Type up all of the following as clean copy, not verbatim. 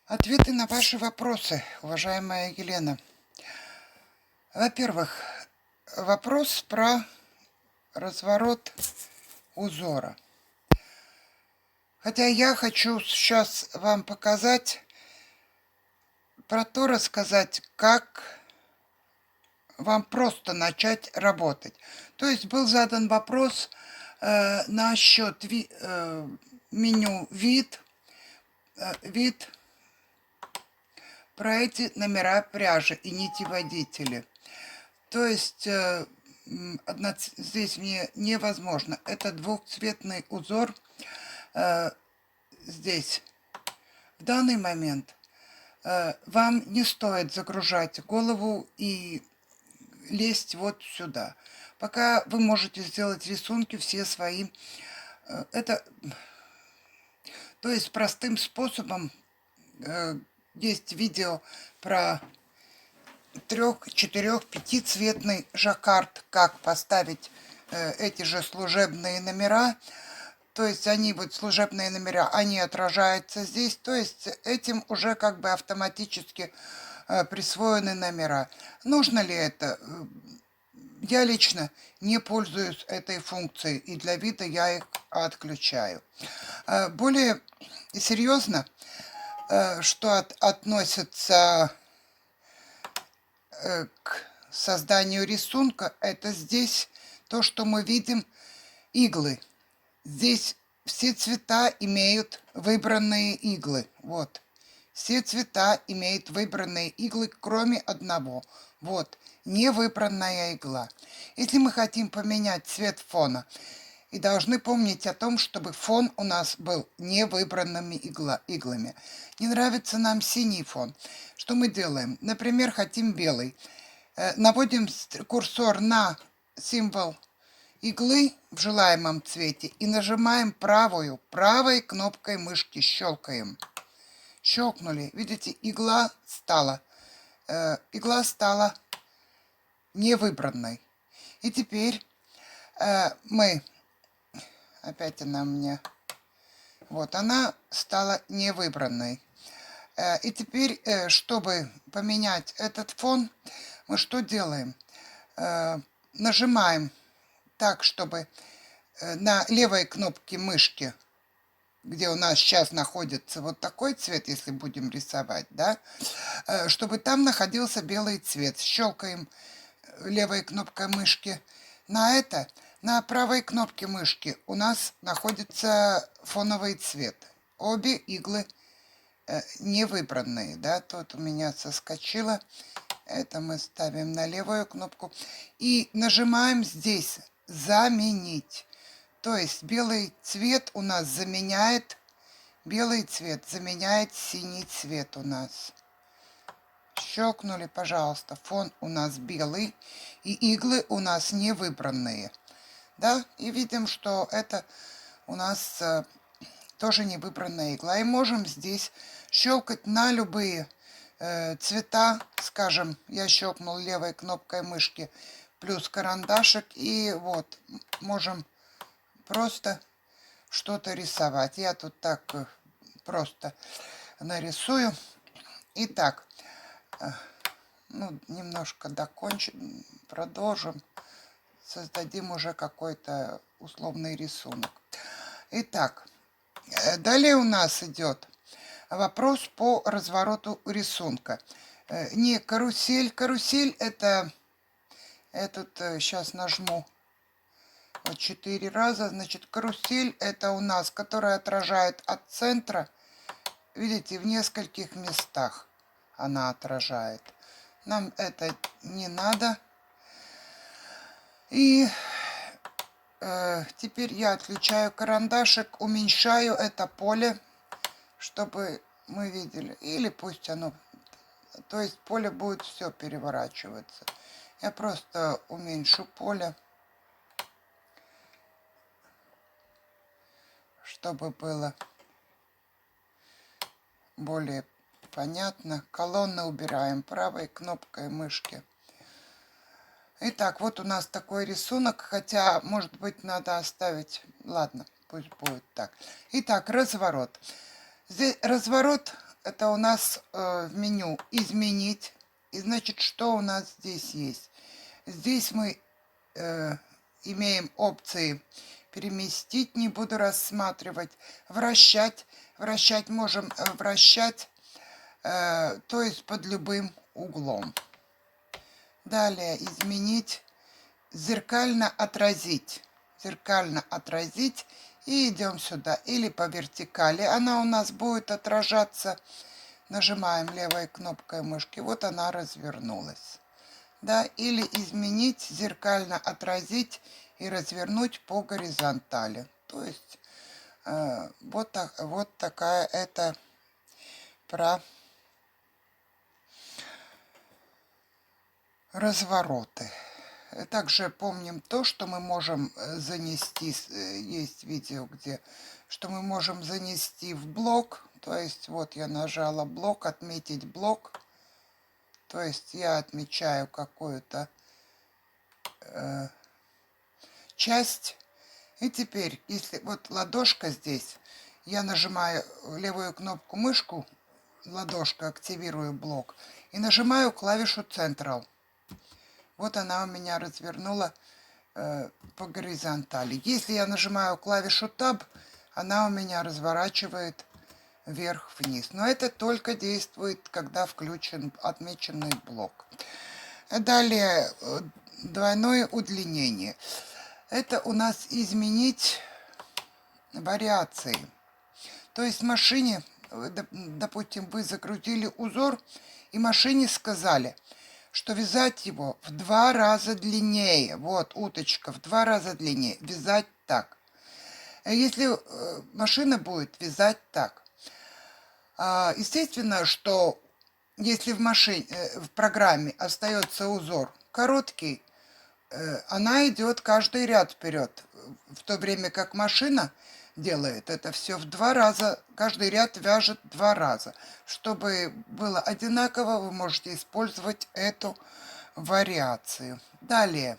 Ответы на ваши вопросы, уважаемая Елена. Во-первых, вопрос про разворот узора. Хотя я хочу сейчас вам показать, рассказать, как вам просто начать работать. То есть был задан вопрос насчет меню вид, про эти номера пряжи и нитеводители. То есть здесь мне невозможно. Это двухцветный узор. Здесь в данный момент вам не стоит загружать голову и лезть вот сюда. Пока вы можете сделать рисунки все свои. То есть простым способом. Есть видео про 3, 4, 5-цветный жаккард, как поставить эти же служебные номера. То есть они вот служебные номера, они отражаются здесь. То есть этим уже как бы автоматически присвоены номера. Нужно ли это? Я лично не пользуюсь этой функцией, и для вида я их отключаю. Более серьезно, что относится к созданию рисунка, это здесь то, что мы видим, иглы. Здесь все цвета имеют выбранные иглы. Вот. Все цвета имеют выбранные иглы, кроме одного. Вот. Невыбранная игла. Если мы хотим поменять цвет фона, и должны помнить о том, чтобы фон у нас был невыбранными иглами. Не нравится нам синий фон. Что мы делаем? Например, хотим белый. Наводим курсор на символ иглы в желаемом цвете и нажимаем правой кнопкой мышки, щелкаем. Щелкнули. Видите, игла стала невыбранной. И теперь опять она мне... Вот, она стала невыбранной. И теперь, чтобы поменять этот фон, мы что делаем? Нажимаем так, чтобы на левой кнопке мышки, где у нас сейчас находится вот такой цвет, если будем рисовать, да, чтобы там находился белый цвет. Щелкаем левой кнопкой мышки на правой кнопке мышки у нас находится фоновый цвет. Обе иглы невыбранные, да, тут у меня соскочило. Это мы ставим на левую кнопку и нажимаем здесь заменить. То есть белый цвет у нас заменяет синий цвет у нас. Щелкнули, пожалуйста, фон у нас белый и иглы у нас не выбранные. Да, и видим, что это у нас тоже не выбранная игла. И можем здесь щелкать на любые цвета. Скажем, я щелкнул левой кнопкой мышки плюс карандашик, и вот можем просто что-то рисовать. Я тут так просто нарисую. Итак, немножко докончим, продолжим, создадим уже какой-то условный рисунок. Итак, далее у нас идет вопрос по развороту рисунка. Не карусель. Карусель это... сейчас нажму 4 раза. Значит, карусель это у нас, которая отражает от центра. Видите, в нескольких местах она отражает. Нам это не надо. И теперь я отключаю карандашик, уменьшаю это поле, чтобы мы видели. Или пусть оно... То есть поле будет все переворачиваться. Я просто уменьшу поле, чтобы было более понятно. Колонны убираем правой кнопкой мышки. Итак, вот у нас такой рисунок, хотя, может быть, надо оставить... Ладно, пусть будет так. Итак, разворот. Здесь разворот это у нас в меню «Изменить». И значит, что у нас здесь есть? Здесь мы имеем опции переместить, не буду рассматривать, вращать. Вращать можем вращать, то есть под любым углом. Далее изменить, зеркально отразить. Зеркально отразить. И идем сюда. Или по вертикали. Она у нас будет отражаться. Нажимаем левой кнопкой мышки. Вот она развернулась. Да, или изменить, зеркально отразить и развернуть по горизонтали. То есть вот такая это про развороты. Также помним то, что мы можем занести, есть видео, где, что мы можем занести в блок. То есть вот я нажала блок, отметить блок. То есть я отмечаю какую-то часть. И теперь, если вот ладошка здесь, я нажимаю левую кнопку мышку, ладошка, активирую блок, и нажимаю клавишу Ctrl. Вот она у меня развернула по горизонтали. Если я нажимаю клавишу Tab, она у меня разворачивает вверх-вниз. Но это только действует, когда включен отмеченный блок. Далее двойное удлинение. Это у нас изменить вариации. То есть в машине, допустим, вы закрутили узор, и машине сказали, что вязать его в 2 раза длиннее. Вот уточка в 2 раза длиннее. Вязать так. Если машина будет вязать так. Естественно, что если в программе остается узор короткий, она идет каждый ряд вперед, в то время как машина делает это все в 2 раза, каждый ряд вяжет 2 раза. Чтобы было одинаково, вы можете использовать эту вариацию. Далее,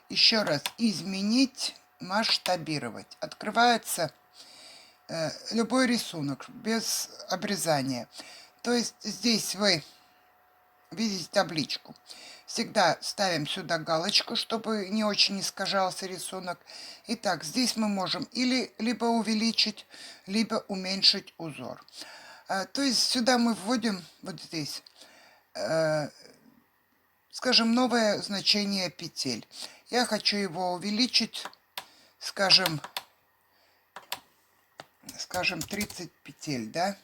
еще раз, изменить, масштабировать. Открывается любой рисунок без обрезания. То есть здесь вы видите табличку. Всегда ставим сюда галочку, чтобы не очень искажался рисунок. Итак, здесь мы можем либо увеличить, либо уменьшить узор. То есть сюда мы вводим, вот здесь, скажем, новое значение петель. Я хочу его увеличить, скажем 30 петель, да?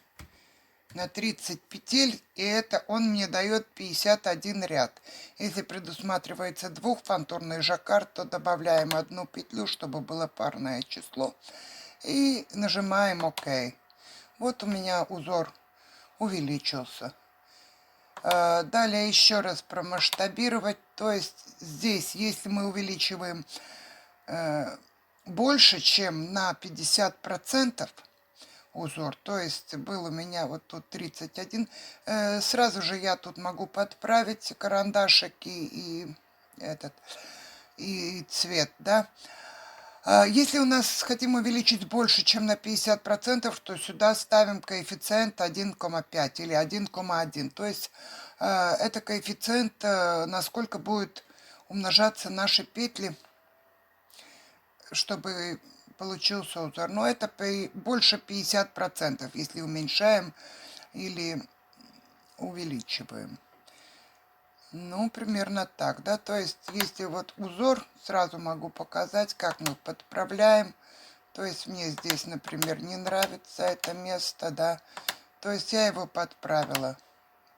На 30 петель, и это он мне дает 51 ряд. Если предусматривается двухфантурный жаккард, то добавляем одну петлю, чтобы было парное число. И нажимаем ОК. Вот у меня узор увеличился. Далее еще раз промасштабировать. То есть здесь, если мы увеличиваем больше, чем на 50%, узор, то есть был у меня вот тут 31, сразу же я тут могу подправить карандашик и цвет, да. Если у нас хотим увеличить больше, чем на 50%, то сюда ставим коэффициент 1,5 или 1,1, то есть это коэффициент, насколько будет умножаться наши петли, чтобы получился узор. Но это больше 50%, если уменьшаем или увеличиваем. Ну, примерно так, да. То есть, если вот узор, сразу могу показать, как мы подправляем. То есть, мне здесь, например, не нравится это место, да. То есть, я его подправила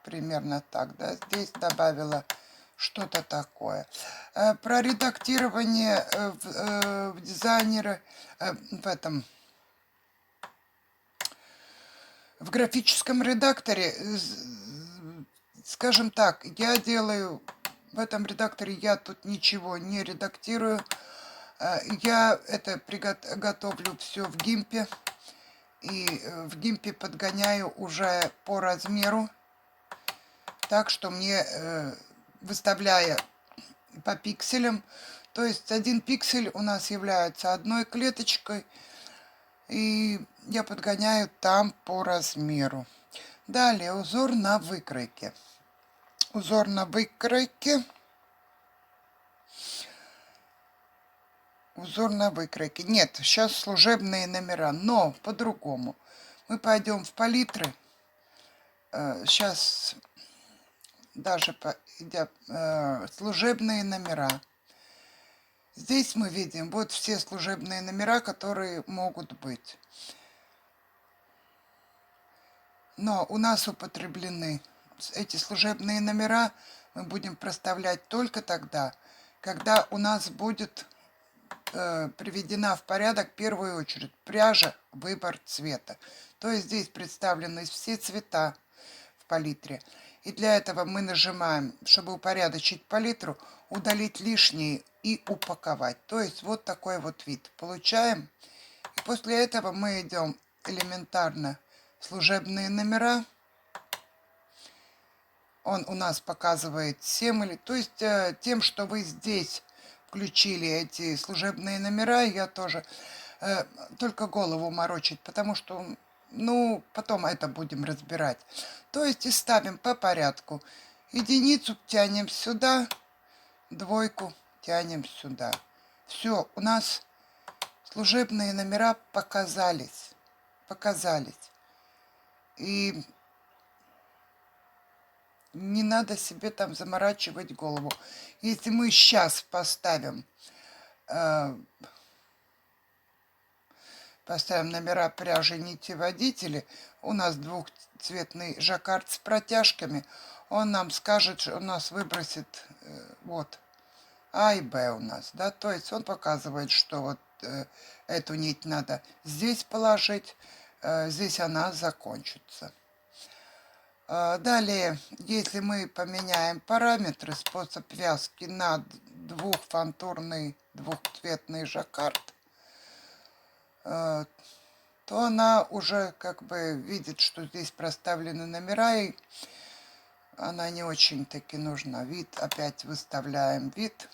примерно так, да. Здесь добавила что-то такое. Про редактирование в дизайнере, в графическом редакторе, скажем так, я делаю, в этом редакторе я тут ничего не редактирую. Я это готовлю все в гимпе. И в гимпе подгоняю уже по размеру. Так что мне, выставляя по пикселям, то есть 1 пиксель у нас является одной клеточкой. И я подгоняю там по размеру. Далее узор на выкройке. Узор на выкройке. Узор на выкройке. Нет, сейчас служебные номера, но по-другому. Мы пойдем в палитры. Сейчас даже служебные номера. Здесь мы видим вот все служебные номера, которые могут быть. Но у нас употреблены эти служебные номера. Мы будем проставлять только тогда, когда у нас будет приведена в порядок в первую очередь пряжа, выбор цвета. То есть здесь представлены все цвета в палитре. И для этого мы нажимаем, чтобы упорядочить палитру, удалить лишние и упаковать. То есть вот такой вот вид получаем. И после этого мы идем элементарно служебные номера. Он у нас показывает 7 или... То есть тем, что вы здесь включили эти служебные номера, я тоже только голову морочить, потому что, ну, потом это будем разбирать. То есть и ставим по порядку. Единицу тянем сюда, двойку тянем сюда. Все, у нас служебные номера показались. И не надо себе там заморачивать голову. Если мы сейчас поставим номера пряжи нити водители, у нас двухцветный жаккард с протяжками, он нам скажет, что у нас выбросит вот А и Б у нас, да, то есть он показывает, что вот эту нить надо здесь положить, здесь она закончится. Далее, если мы поменяем параметры, способ вязки на двухфантурный двухцветный жаккард, то она уже как бы видит, что здесь проставлены номера, и она не очень-таки нужна. Вид, опять выставляем вид.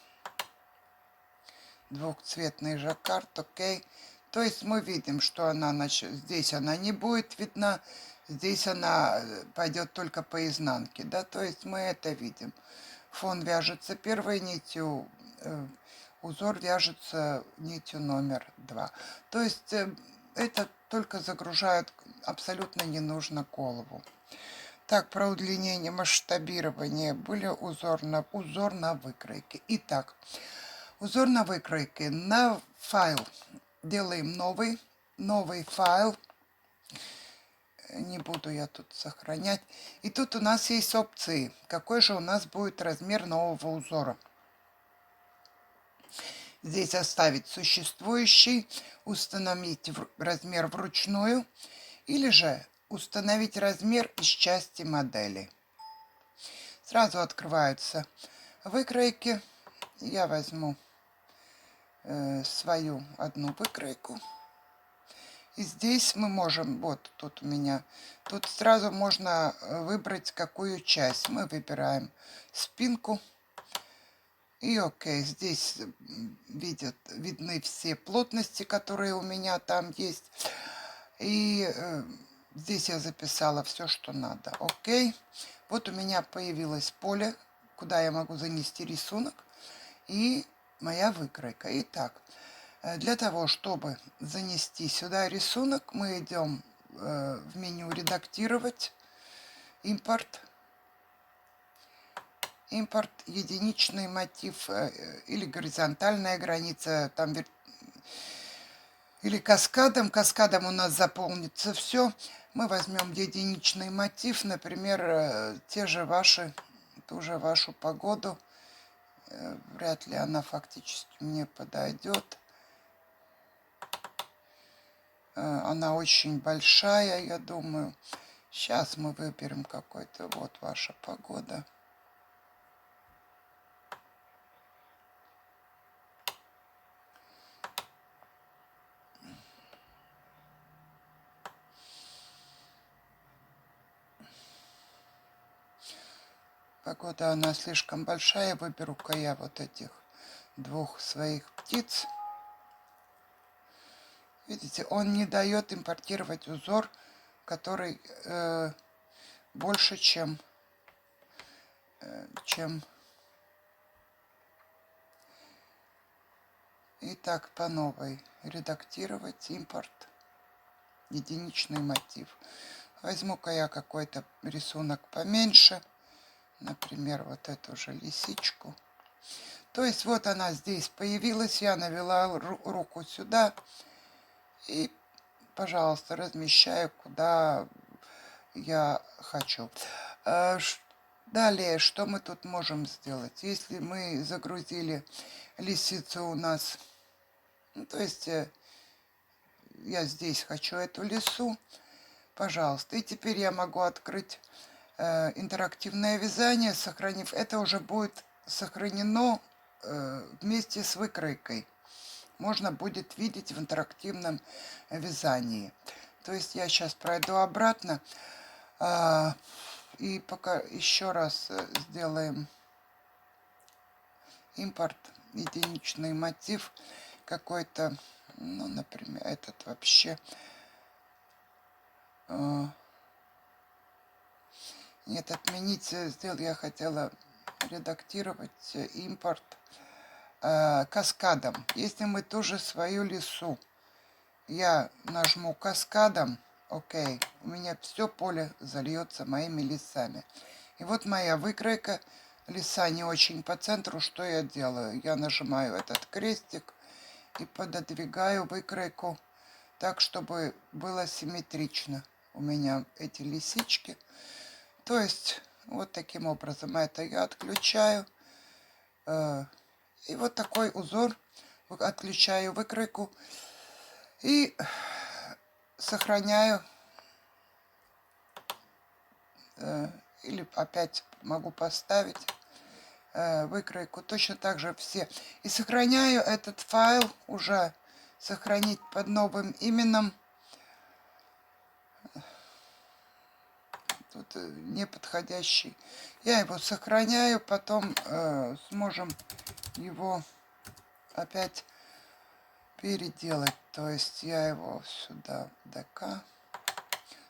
Двухцветный жаккард, окей. То есть мы видим, что она здесь она не будет видна, здесь она пойдет только по изнанке, да, то есть мы это видим. Фон вяжется первой нитью, узор вяжется нитью номер 2. То есть это только загружает, абсолютно не нужно голову. Так, про удлинение, масштабирование были узор на выкройке. Итак, узор на выкройке. На файл делаем новый файл. Не буду я тут сохранять. И тут у нас есть опции. Какой же у нас будет размер нового узора? Здесь оставить существующий, установить размер вручную, или же установить размер из части модели. Сразу открываются выкройки. Я возьму свою одну выкройку. И здесь мы можем, вот тут у меня, тут сразу можно выбрать какую часть. Мы выбираем спинку. И окей, здесь видны все плотности, которые у меня там есть. И здесь я записала все, что надо. Окей. Вот у меня появилось поле, куда я могу занести рисунок. И моя выкройка. Итак, для того, чтобы занести сюда рисунок, мы идем в меню «Редактировать», «Импорт», единичный мотив или горизонтальная граница, там, или каскадом. Каскадом у нас заполнится все. Мы возьмем единичный мотив, например, ту же вашу погоду. Вряд ли она фактически мне подойдет. Она очень большая, я думаю. Сейчас мы выберем какой-то. Вот ваша погода. Погода, она слишком большая. Выберу-ка я вот этих двух своих птиц. Видите, он не дает импортировать узор, который больше, чем Итак, по новой. Редактировать, импорт, единичный мотив. Возьму-ка я какой-то рисунок поменьше. Например, вот эту же лисичку. То есть вот она здесь появилась. Я навела руку сюда. И, пожалуйста, размещаю, куда я хочу. Далее, что мы тут можем сделать? Если мы загрузили лисицу у нас... Ну, то есть я здесь хочу эту лису. Пожалуйста. И теперь я могу открыть интерактивное вязание, сохранив. Это уже будет сохранено вместе с выкройкой. Можно будет видеть в интерактивном вязании. То есть я сейчас пройду обратно. И пока еще раз сделаем импорт, единичный мотив какой-то. Ну, например, этот вообще... Нет, отменить сделал. Я хотела редактировать импорт каскадом. Если мы тоже свою лису, я нажму каскадом, окей, у меня все поле зальется моими лисами. И вот моя выкройка. Лиса не очень по центру. Что я делаю? Я нажимаю этот крестик и пододвигаю выкройку так, чтобы было симметрично у меня эти лисички. То есть вот таким образом это я отключаю. И вот такой узор. Отключаю выкройку и сохраняю. Или опять могу поставить выкройку. Точно так же все. И сохраняю этот файл уже. Сохранить под новым именем. Тут неподходящий. Я его сохраняю. Потом сможем его опять переделать. То есть я его сюда ДК.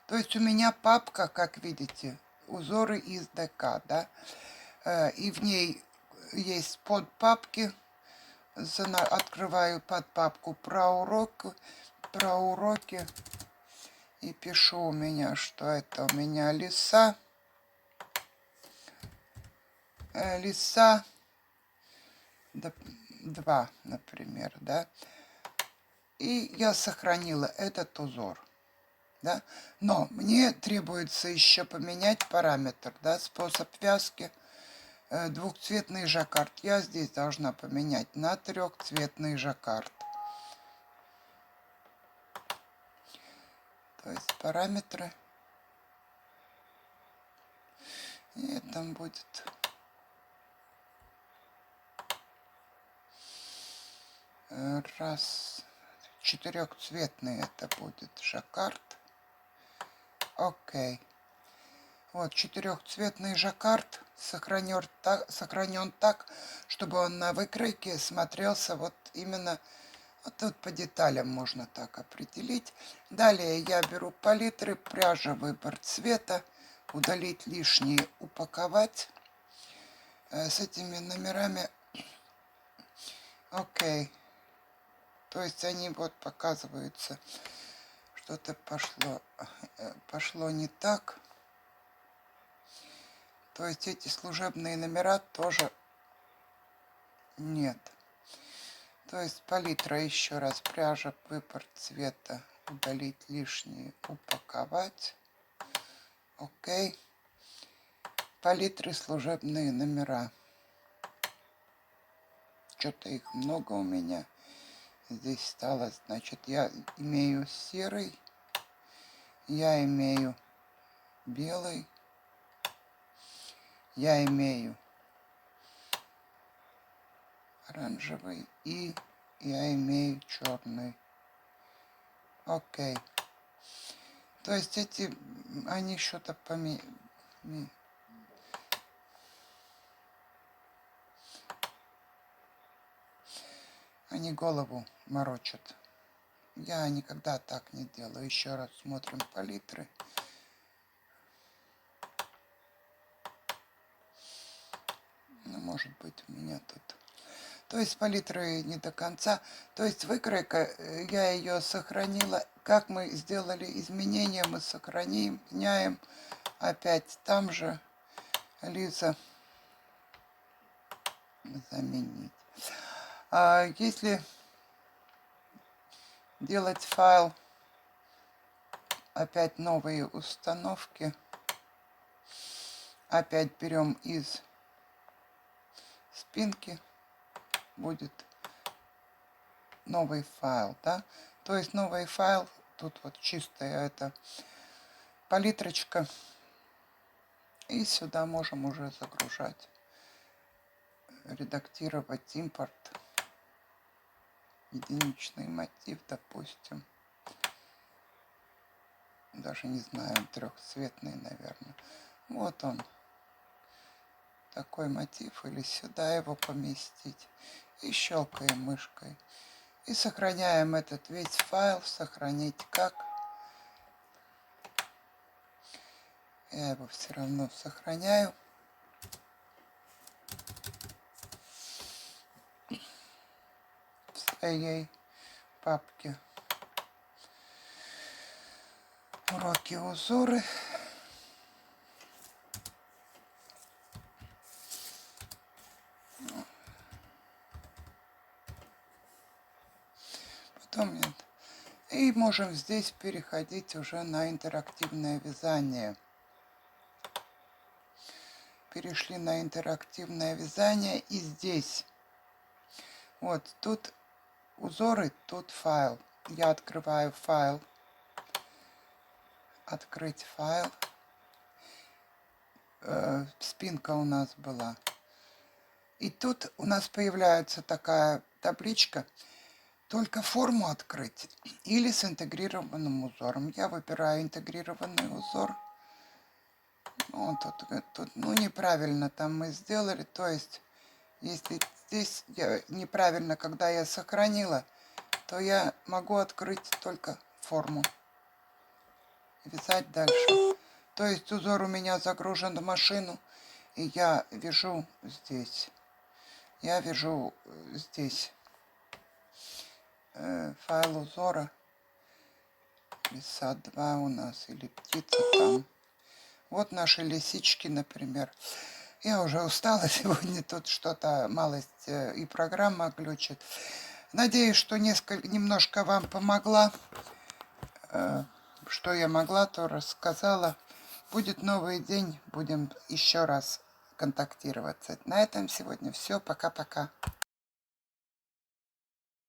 То есть у меня папка, как видите, узоры из ДК, да. И в ней есть подпапки. Открываю подпапку про уроки. И пишу у меня, что это у меня лиса. Лиса 2, например, да. И я сохранила этот узор, да. Но мне требуется еще поменять параметр, да, способ вязки. Двухцветный жаккард. Я здесь должна поменять на трехцветный жаккард. То есть параметры. И там будет... Четырехцветный это будет жаккард. Окей. Вот четырехцветный жаккард сохранен так, чтобы он на выкройке смотрелся вот именно... Вот тут по деталям можно так определить. Далее я беру палитры, пряжа, выбор цвета, удалить лишнее, упаковать. С этими номерами. Окей. То есть они вот показываются. Что-то пошло не так. То есть эти служебные номера тоже нет. То есть палитра, еще раз, пряжа, выбор цвета, удалить лишнее, упаковать. Окей. Палитры, служебные номера. Что-то их много у меня здесь стало. Значит, я имею серый, я имею белый, я имею оранжевый и я имею черный. Окей. То есть эти, они что-то они голову морочат. Я никогда так не делаю. Еще раз смотрим палитры. Ну, может быть, у меня тут... То есть палитры не до конца. То есть выкройка, я ее сохранила. Как мы сделали изменения, мы сохраним, меняем. Опять там же Лиза заменить. А если делать файл, опять новые установки, опять берем из спинки, будет новый файл, да? То есть новый файл, тут вот чистая эта палитрочка, и сюда можем уже загружать, редактировать импорт, единичный мотив, допустим, даже не знаю, трехцветный, наверное. Вот он, такой мотив, или сюда его поместить, и щелкаем мышкой. И сохраняем этот весь файл, сохранить как. Я его все равно сохраняю. В своей папке. Уроки, узоры. Потом нет. И можем здесь переходить уже на интерактивное вязание. Перешли на интерактивное вязание, и здесь вот тут узоры, тут файл. Я открываю файл. Открыть файл. Спинка у нас была. И тут у нас появляется такая табличка. Только форму открыть или с интегрированным узором. Я выбираю интегрированный узор. Ну, тут неправильно там мы сделали. То есть, если здесь неправильно, когда я сохранила, то я могу открыть только форму. Вязать дальше. То есть узор у меня загружен в машину, и я вяжу здесь. Я вяжу здесь файл узора. Лиса 2 у нас, или птица там. Вот наши лисички, например. Я уже устала сегодня, тут что-то малость и программа глючит. Надеюсь, что немножко вам помогла. Что я могла, то рассказала. Будет новый день, будем еще раз контактироваться. На этом сегодня все. Пока-пока.